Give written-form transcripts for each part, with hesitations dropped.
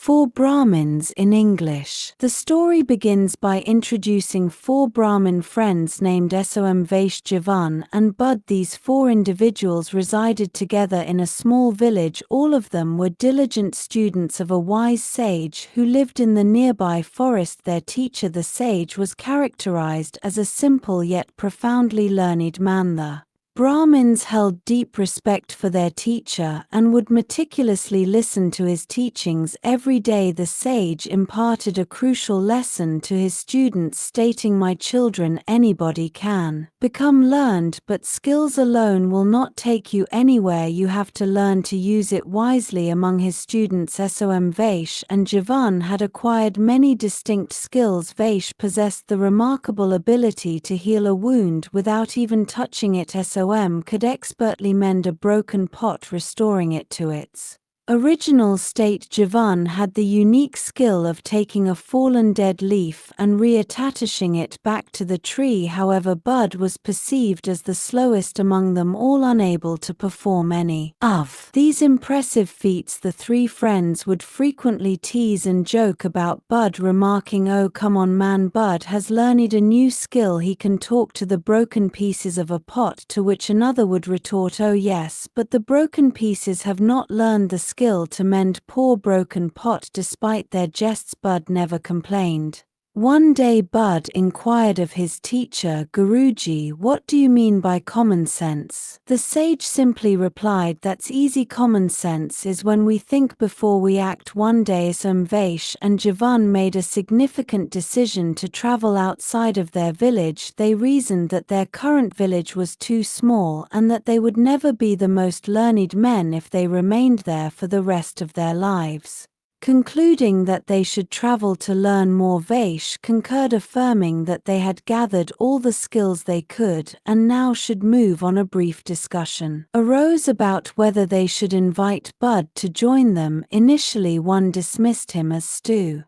Four Brahmins in English. The story begins by introducing four Brahmin friends named Som, Vaish, Javan, and Bud. These four individuals resided together in a small village. All of them were diligent students of a wise sage who lived in the nearby forest. Their teacher, the sage, was characterized as a simple yet profoundly learned man. The Brahmins held deep respect for their teacher and would meticulously listen to his teachings every day. The sage imparted a crucial lesson to his students, stating, "My children, anybody can become learned, but skills alone will not take you anywhere. You have to learn to use it wisely." Among his students, Som, Vaish, and Javan had acquired many distinct skills. Vaish possessed the remarkable ability to heal a wound without even touching it. Som could expertly mend a broken pot, restoring it to its original state. Javan had the unique skill of taking a fallen dead leaf and reattaching it back to the tree. However, Bud was perceived as the slowest among them all, unable to perform any of these impressive feats. The three friends would frequently tease and joke about Bud, remarking, "Oh, come on, man, Bud has learned a new skill. He can talk to the broken pieces of a pot." To which another would retort, "Oh yes, but the broken pieces have not learned the skill to mend poor broken pot." Despite their jests, Bud never complained. One day Bud inquired of his teacher, "Guruji, what do you mean by common sense?" The sage simply replied, "That's easy. Common sense is when we think before we act." One day Som, Vaish, and Javan made a significant decision to travel outside of their village. They reasoned that their current village was too small and that they would never be the most learned men if they remained there for the rest of their lives. Concluding that they should travel to learn more, Vaish concurred, affirming that they had gathered all the skills they could and now should move on. A brief discussion arose about whether they should invite Bud to join them. Initially, one dismissed him as stupid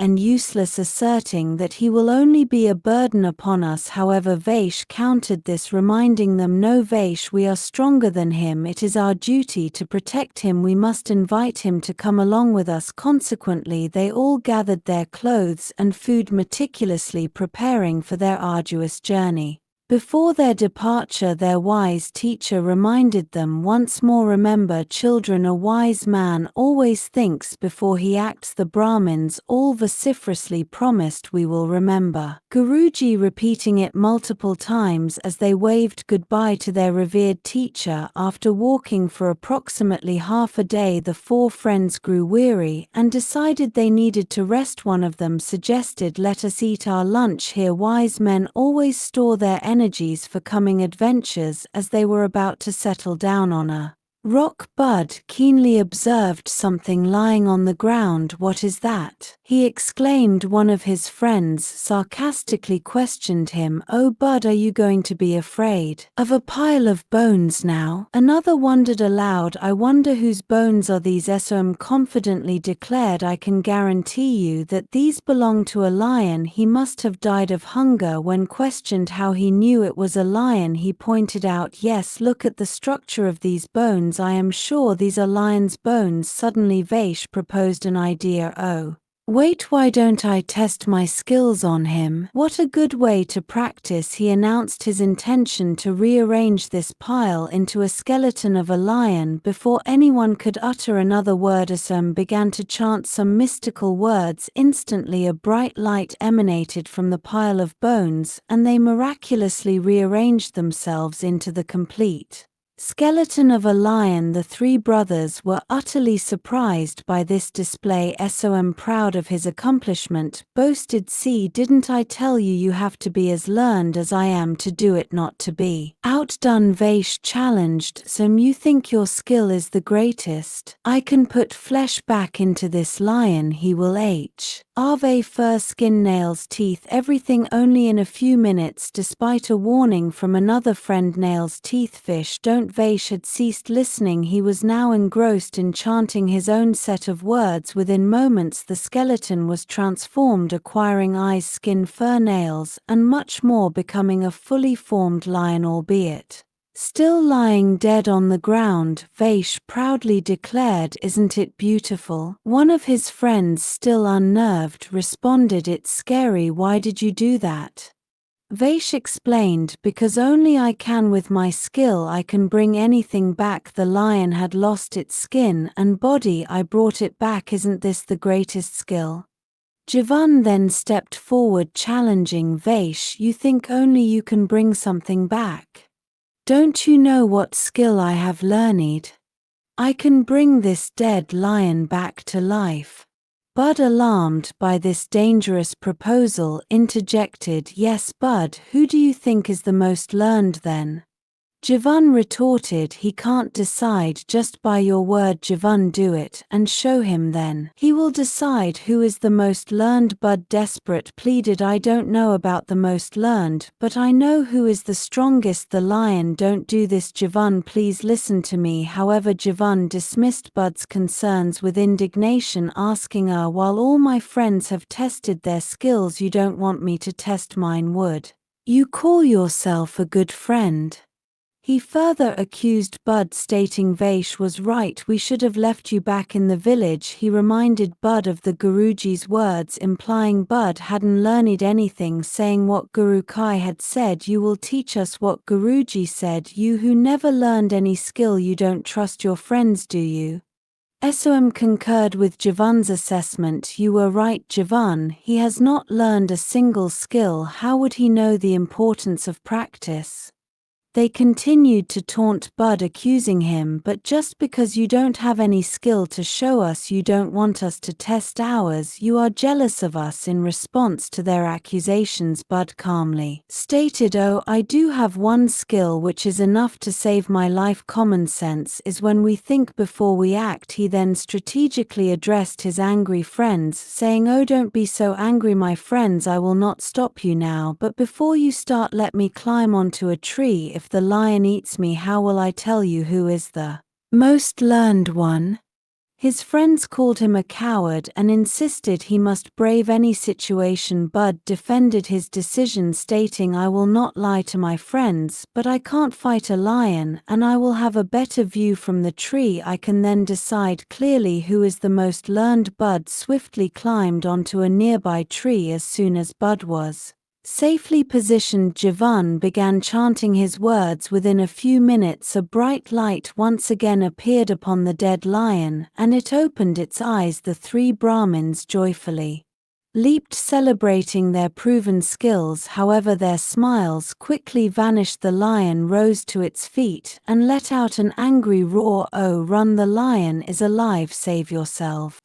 and useless, asserting that he will only be a burden upon us. However, Vaish countered this, reminding them, "No, Vaish, we are stronger than him. It is our duty to protect him. We must invite him to come along with us." Consequently, they all gathered their clothes and food, meticulously preparing for their arduous journey. Before their departure, their wise teacher reminded them once more, "Remember, children, a wise man always thinks before he acts." The Brahmins all vociferously promised, "We will remember." Guruji repeating it multiple times as they waved goodbye to their revered teacher. After walking for approximately half a day, the four friends grew weary and decided they needed to rest. One of them suggested, "Let us eat our lunch here. Wise men always store their energies for coming adventures." As they were about to settle down on a rock, Bud keenly observed something lying on the ground. "What is that?" he exclaimed. One of his friends sarcastically questioned him, "Oh Bud, are you going to be afraid of a pile of bones now?" Another wondered aloud, "I wonder whose bones are these?" Som confidently declared, "I can guarantee you that these belong to a lion. He must have died of hunger." When questioned how he knew it was a lion, he pointed out, "Yes, look at the structure of these bones. I am sure these are lion's bones." Suddenly Vaish proposed an idea. "Oh, wait, why don't I test my skills on him? What a good way to practice." He announced his intention to rearrange this pile into a skeleton of a lion. Before anyone could utter another word, Som began to chant some mystical words. Instantly a bright light emanated from the pile of bones, and they miraculously rearranged themselves into the complete skeleton of a lion. The three brothers were utterly surprised by this display. Som, proud of his accomplishment, boasted, "See, didn't I tell you? You have to be as learned as I am to do it, not to be outdone." Vaish challenged, "Som, you think your skill is the greatest? I can put flesh back into this lion. He will have fur, skin, nails, teeth, everything, only in a few minutes." Despite a warning from another friend, "Nails, teeth, fish, don't." Vaish had ceased listening. He was now engrossed in chanting his own set of words. Within moments the skeleton was transformed, acquiring eyes, skin, fur, nails, and much more, becoming a fully formed lion, albeit Still lying dead on the ground, Vaish proudly declared, "Isn't it beautiful?" One of his friends, still unnerved, responded, "It's scary. Why did you do that?" Vaish explained, "Because only I can. With my skill I can bring anything back. The lion had lost its skin and body. I brought it back. Isn't this the greatest skill?" Jivan then stepped forward, challenging Vaish, "You think only you can bring something back? Don't you know what skill I have learned? I can bring this dead lion back to life." Bud, alarmed by this dangerous proposal, interjected, "Yes, Bud, who do you think is the most learned then?" Jivan retorted, "He can't decide just by your word. Jivan, do it, and show him then. He will decide who is the most learned." Bud, desperate, pleaded, "I don't know about the most learned, but I know who is the strongest. The lion." "Don't do this, Jivan, please listen to me." However, Jivan dismissed Bud's concerns with indignation, asking, "While all my friends have tested their skills, you don't want me to test mine? Would you call yourself a good friend?" He further accused Bud, stating, "Vaish was right. We should have left you back in the village." He reminded Bud of the Guruji's words, implying Bud hadn't learned anything, saying what Guru Kai had said, "You will teach us what Guruji said. You who never learned any skill, you don't trust your friends, do you?" SOM concurred with Jivan's assessment. "You were right, Jivan. He has not learned a single skill. How would he know the importance of practice?" They continued to taunt Bud, accusing him, "But just because you don't have any skill to show us, you don't want us to test ours. You are jealous of us." In response to their accusations, Bud calmly stated, "Oh, I do have one skill which is enough to save my life. Common sense is when we think before we act." He then strategically addressed his angry friends, saying, "Oh, don't be so angry, my friends. I will not stop you now, but before you start, let me climb onto a tree. If the lion eats me, how will I tell you who is the most learned one?" His friends called him a coward and insisted he must brave any situation. Bud defended his decision, stating, "I will not lie to my friends, but I can't fight a lion, and I will have a better view from the tree. I can then decide clearly who is the most learned." Bud swiftly climbed onto a nearby tree. As soon as Bud was safely positioned, Jivan began chanting his words. Within a few minutes, a bright light once again appeared upon the dead lion, and it opened its eyes. The three Brahmins joyfully leaped, celebrating their proven skills. However, their smiles quickly vanished. The lion rose to its feet and let out an angry roar. "Oh, run, the lion is alive, save yourself!"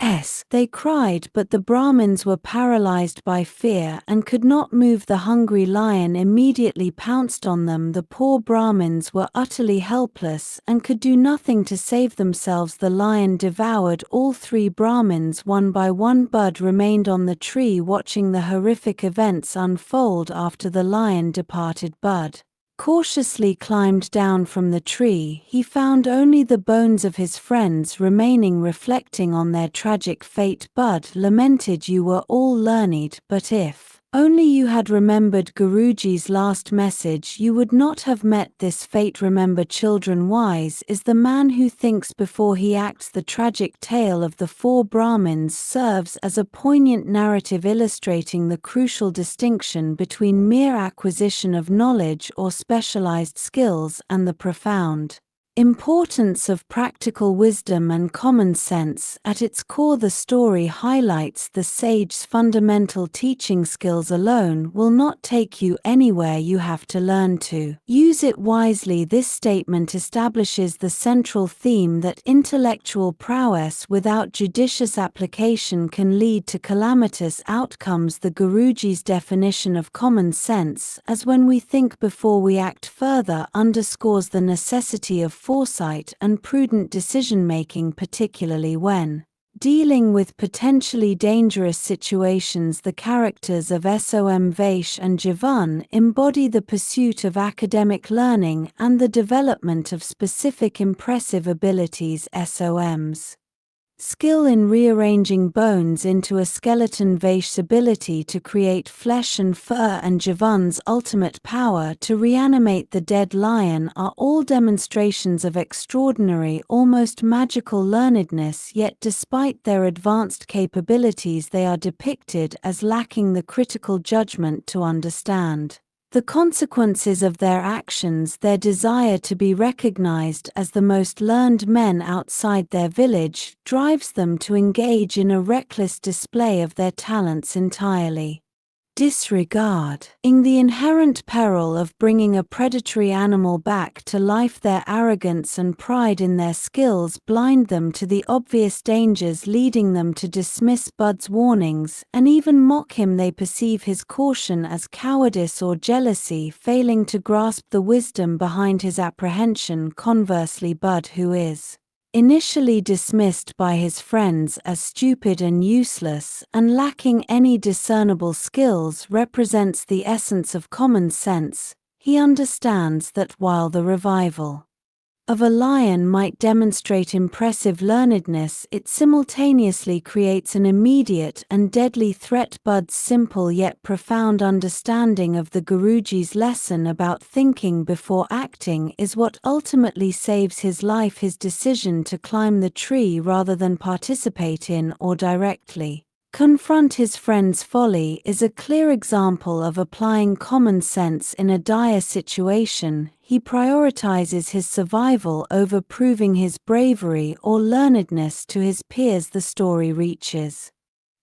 They cried, but the Brahmins were paralyzed by fear and could not move. The hungry lion immediately pounced on them. The poor Brahmins were utterly helpless and could do nothing to save themselves. The lion devoured all three Brahmins one by one. Bud remained on the tree watching the horrific events unfold. After the lion departed, Bud cautiously climbed down from the tree. He found only the bones of his friends remaining. Reflecting on their tragic fate, Bud lamented, "You were all learned, but if only you had remembered Guruji's last message, you would not have met this fate. Remember, children, wise is the man who thinks before he acts." The tragic tale of the four Brahmins serves as a poignant narrative illustrating the crucial distinction between mere acquisition of knowledge or specialized skills and the profound importance of practical wisdom and common sense. At its core, the story highlights the sage's fundamental teaching: skills alone will not take you anywhere. You have to learn to use it wisely. This statement establishes the central theme that intellectual prowess without judicious application can lead to calamitous outcomes. The Guruji's definition of common sense, as when we think before we act, further underscores the necessity of foresight and prudent decision-making, particularly when dealing with potentially dangerous situations. The characters of SOM, Vaish and Jivan embody the pursuit of academic learning and the development of specific impressive abilities. SOM's skill in rearranging bones into a skeleton, Vaish's ability to create flesh and fur, and Javan's ultimate power to reanimate the dead lion are all demonstrations of extraordinary, almost magical learnedness, yet despite their advanced capabilities they are depicted as lacking the critical judgment to understand the consequences of their actions. Their desire to be recognized as the most learned men outside their village drives them to engage in a reckless display of their talents, entirely disregarding the inherent peril of bringing a predatory animal back to life. Their arrogance and pride in their skills blind them to the obvious dangers, leading them to dismiss Bud's warnings and even mock him. They perceive his caution as cowardice or jealousy, failing to grasp the wisdom behind his apprehension. Conversely, Bud, who is initially dismissed by his friends as stupid and useless and lacking any discernible skills, represents the essence of common sense. He understands that while the revival of a lion might demonstrate impressive learnedness, it simultaneously creates an immediate and deadly threat. Bud's simple yet profound understanding of the Guruji's lesson about thinking before acting is what ultimately saves his life. His decision to climb the tree rather than participate in or directly confront his friend's folly is a clear example of applying common sense in a dire situation. He prioritizes his survival over proving his bravery or learnedness to his peers. The story reaches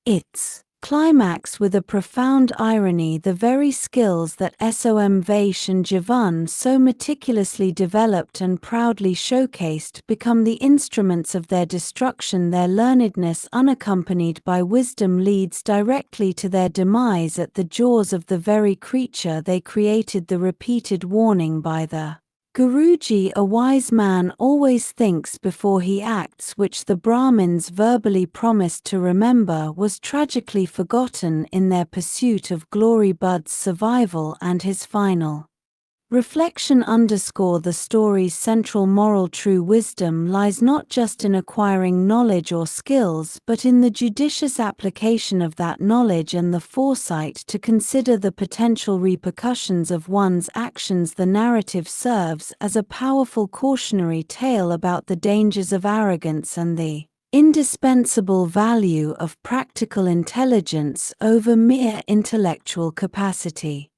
its climax with a profound irony. The very skills that Som Vaish and Javan so meticulously developed and proudly showcased become the instruments of their destruction. Their learnedness, unaccompanied by wisdom, leads directly to their demise at the jaws of the very creature they created. The repeated warning by the Guruji, "A wise man always thinks before he acts," which the Brahmins verbally promised to remember, was tragically forgotten in their pursuit of glory. Bud's survival and his final reflection underscore the story's central moral. True wisdom lies not just in acquiring knowledge or skills, but in the judicious application of that knowledge and the foresight to consider the potential repercussions of one's actions. The narrative serves as a powerful cautionary tale about the dangers of arrogance and the indispensable value of practical intelligence over mere intellectual capacity.